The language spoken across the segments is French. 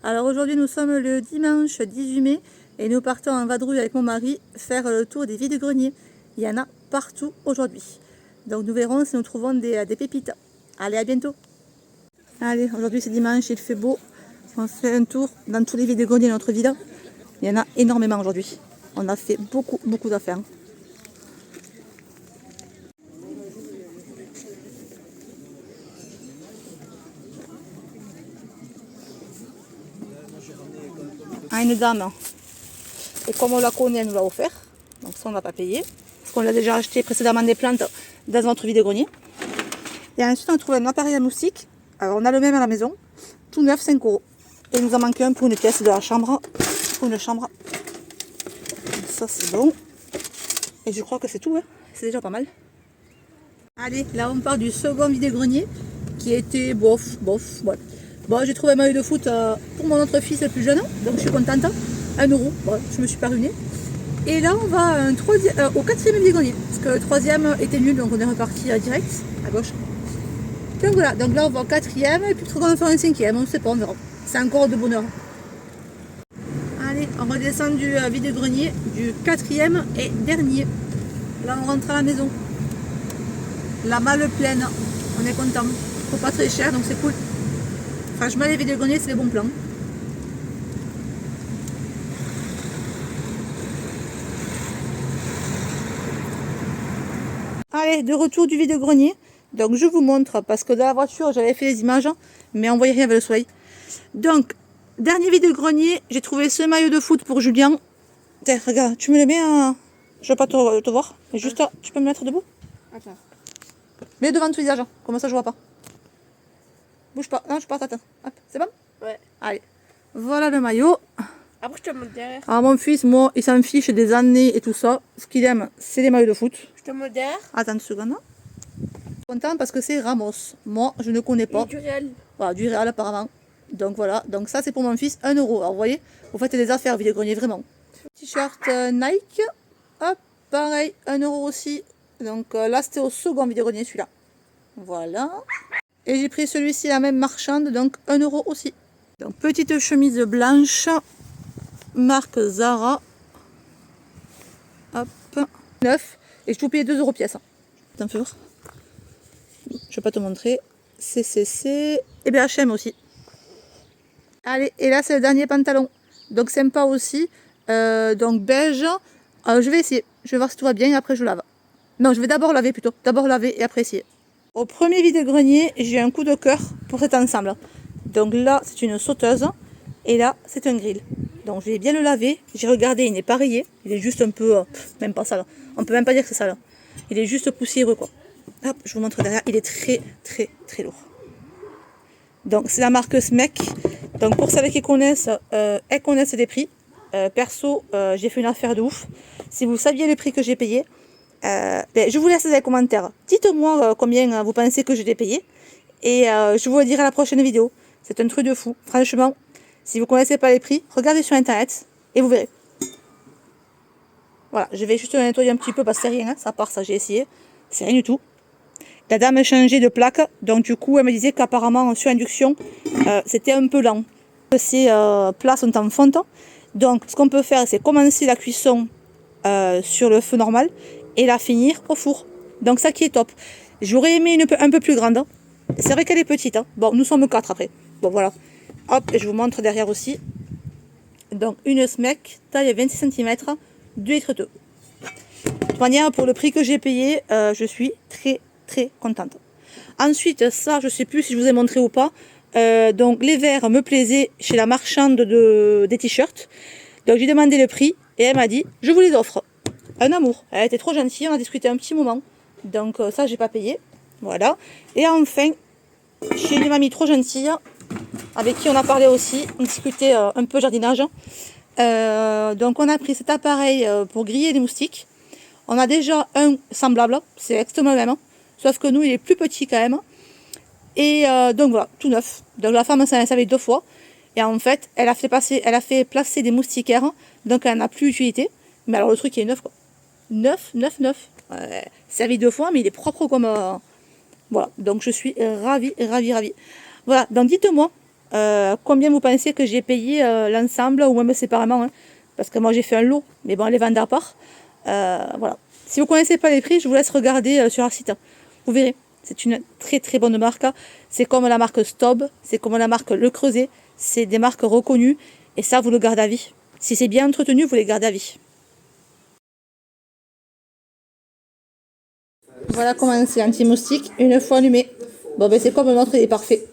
Alors aujourd'hui nous sommes le dimanche 18 mai et nous partons en vadrouille avec mon mari faire le tour des vide-greniers. Il y en a partout aujourd'hui. Donc nous verrons si nous trouvons des pépites. Allez, à bientôt. Allez, aujourd'hui c'est dimanche, il fait beau. On fait un tour dans tous les vide-greniers de notre ville. Il y en a énormément aujourd'hui. On a fait beaucoup d'affaires. À une dame, et comme on la connaît, elle nous l'a offert, donc ça on n'a pas payé, parce qu'on l'a déjà acheté précédemment des plantes dans notre vide-grenier. Et ensuite on a trouvé un appareil à moustiques, alors on a le même à la maison, tout neuf, 5 €. Et il nous en manque un pour une pièce de la chambre, pour une chambre. Ça c'est bon, et je crois que c'est tout, hein. C'est déjà pas mal. Allez, là on part du second vide-grenier, qui était bof, ouais. Bon, j'ai trouvé un maillot de foot pour mon autre fils le plus jeune, donc je suis contente. 1 €, bon, je me suis pas ruinée. Et là, on va au quatrième vide-grenier, parce que le troisième était nul, donc on est reparti direct, à gauche. Donc voilà, donc là on va au quatrième, et puis peut-être qu'on va faire un cinquième, on ne sait pas, on verra. C'est encore de bonheur. Allez, on redescend du vide-grenier, du quatrième et dernier. Là, on rentre à la maison. La malle pleine, on est content. Faut pas très cher, donc c'est cool. Franchement, les vide-greniers, c'est les bons plans. Allez, de retour du vide-grenier. Donc, je vous montre, parce que dans la voiture, j'avais fait les images, mais on voyait rien avec le soleil. Donc, dernier vide-grenier, j'ai trouvé ce maillot de foot pour Julien. Tiens, regarde, tu me le mets à... Je ne veux pas te voir, mais juste, tu peux me mettre debout? Attends. Mets devant ton visage, comme ça je vois pas. Bouge pas, non, je porte, attends. Hop, c'est bon? Ouais. Allez, voilà le maillot. Après, je te montre derrière. Alors mon fils, moi, il s'en fiche des années et tout ça. Ce qu'il aime, c'est les maillots de foot. Je te montre derrière. Attends une seconde. Content parce que c'est Ramos. Moi, je ne connais pas. Et du réel. Voilà, du Real apparemment. Donc voilà, donc ça c'est pour mon fils, 1 €. Alors vous voyez, vous faites des affaires vide-grenier vraiment. T-shirt Nike. Hop, pareil, 1 € aussi. Donc là c'était au second vide-grenier celui-là. Voilà. Et j'ai pris celui-ci, la même marchande, donc 1 € aussi. Donc petite chemise blanche, marque Zara. Hop, 9. Et je vous paye 2 € pièce. T'en fais voir. Je vais pas te montrer. CCC et BHM aussi. Allez, et là c'est le dernier pantalon. Donc sympa aussi. Donc beige. Je vais essayer. Je vais voir si tout va bien et après je lave. Non, je vais d'abord laver plutôt. D'abord laver et après essayer. Au premier vide-grenier, j'ai un coup de cœur pour cet ensemble. Donc là, c'est une sauteuse. Et là, c'est un grill. Donc je vais bien le laver. J'ai regardé, il n'est pas rayé. Il est juste un peu... même pas sale. On peut même pas dire que c'est sale. Il est juste poussiéreux quoi. Hop, je vous montre derrière. Il est très lourd. Donc c'est la marque SMEC. Donc pour celles qui connaissent, elles connaissent les prix. Perso, j'ai fait une affaire de ouf. Si vous saviez le prix que j'ai payé, je vous laisse dans les commentaires. Dites-moi combien vous pensez que je l'ai payé. Et je vous le dirai à la prochaine vidéo. C'est un truc de fou. Franchement, si vous ne connaissez pas les prix, regardez sur internet et vous verrez. Voilà, je vais juste le nettoyer un petit peu parce que c'est rien. Hein, ça part, ça j'ai essayé. C'est rien du tout. La dame a changé de plaque. Donc du coup, elle me disait qu'apparemment sur induction, c'était un peu lent. Ces plats sont en fonte. Donc ce qu'on peut faire, c'est commencer la cuisson sur le feu normal et la finir au four. Donc ça qui est top. J'aurais aimé un peu plus grande. C'est vrai qu'elle est petite. Hein. Bon, nous sommes 4 après. Bon, voilà. Hop, et je vous montre derrière aussi. Donc une SMEC, taille 26 cm, 2 litres d'eau. De toute manière, pour le prix que j'ai payé, je suis très contente. Ensuite, ça, je sais plus si je vous ai montré ou pas. Donc les verres me plaisaient chez la marchande des t-shirts. Donc j'ai demandé le prix et elle m'a dit je vous les offre. Un amour. Elle était trop gentille, on a discuté un petit moment. Donc ça j'ai pas payé. Voilà. Et enfin, chez une mamie trop gentille, avec qui on a parlé aussi, on discutait un peu jardinage. Donc on a pris cet appareil pour griller des moustiques. On a déjà un semblable, c'est exactement le même. Sauf que nous il est plus petit quand même. Et donc voilà, tout neuf. Donc la femme s'en savait 2 fois. Et en fait, elle a fait placer des moustiquaires. Donc elle n'a plus d'utilité. Mais alors le truc il est neuf quoi. Neuf. Servi 2 fois, mais il est propre comme... Voilà, donc je suis ravie. Voilà, donc dites-moi, Combien vous pensez que j'ai payé l'ensemble ou même séparément, hein, parce que moi j'ai fait un lot, mais bon, les vendent à part. Voilà. Si vous ne connaissez pas les prix, je vous laisse regarder sur leur site. Vous verrez, c'est une très très bonne marque. C'est comme la marque Stob, c'est comme la marque Le Creuset. C'est des marques reconnues et ça, vous le gardez à vie. Si c'est bien entretenu, vous les gardez à vie. Voilà comment c'est anti-moustique une fois allumé. Bon ben c'est comme un autre, il est parfait.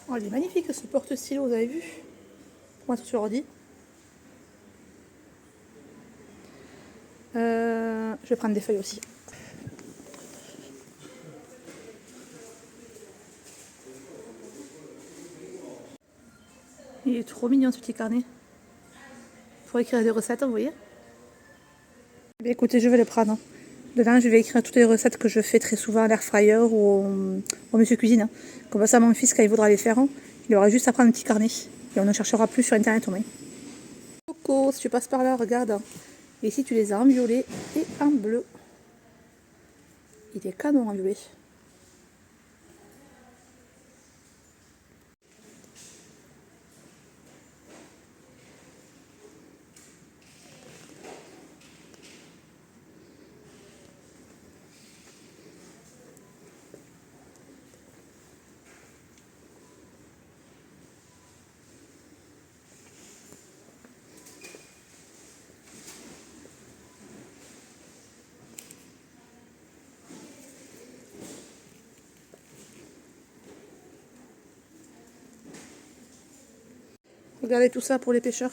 Oh, il est magnifique ce porte-stylo, vous avez vu? Pour mettre sur l'ordi. Je vais prendre des feuilles aussi. Il est trop mignon ce petit carnet. Pour écrire des recettes, vous voyez. Bien, écoutez, je vais le prendre. Dedans, je vais écrire toutes les recettes que je fais très souvent à l'air fryer ou au Monsieur Cuisine. Comme ça, mon fils, quand il voudra les faire, il aura juste à prendre un petit carnet. Et on ne cherchera plus sur Internet au moins. Coco, si tu passes par là, regarde. Et ici, tu les as en violet et en bleu. Il est canon en violet. Regardez tout ça pour les pêcheurs.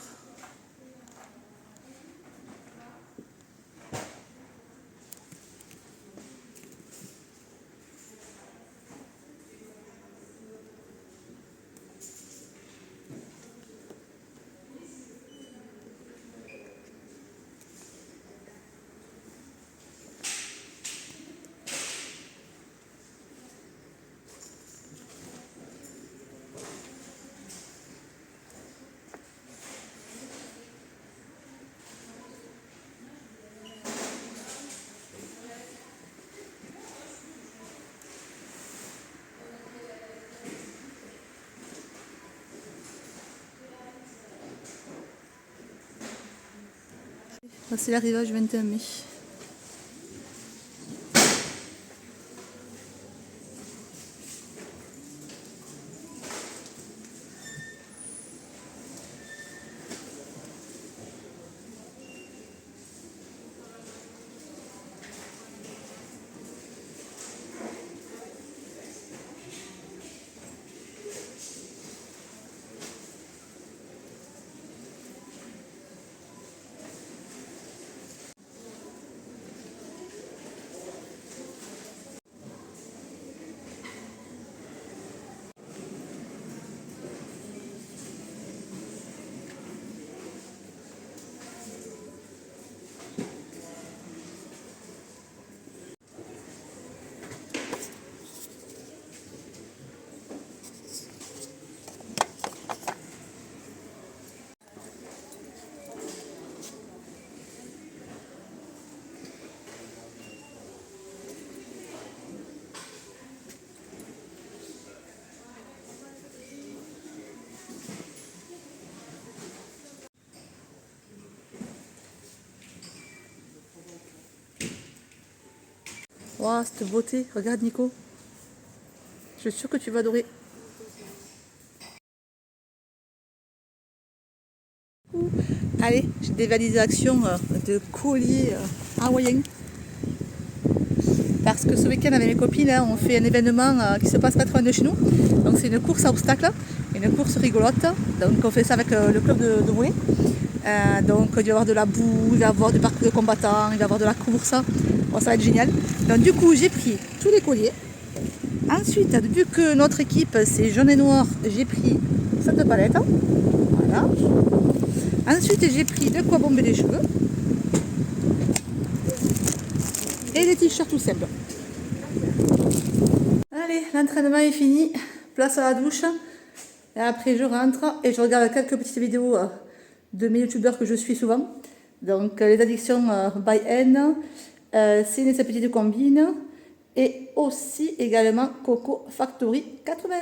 C'est l'arrivage 21 mai. Waouh, cette beauté. Regarde Nico. Je suis sûre que tu vas adorer. Allez, j'ai des validations de colliers hawaïens. Parce que ce week-end avec mes copines, hein, on fait un événement qui se passe pas très loin de chez nous. Donc c'est une course à obstacles, une course rigolote. Donc on fait ça avec le club de volley. Donc il va y avoir de la boue, il va y avoir du parcours de combattants, il va y avoir de la course. Bon, ça va être génial. Donc du coup j'ai pris tous les colliers. Ensuite, vu que notre équipe c'est jaune et noir, j'ai pris cette palette. Voilà. Ensuite j'ai pris de quoi bomber les cheveux. Et des t-shirts tout simples. Allez, l'entraînement est fini. Place à la douche. Et après je rentre et je regarde quelques petites vidéos de mes youtubeurs que je suis souvent. Donc les addictions by N, Céline et sa petite combine, et aussi également Coco Factory 80.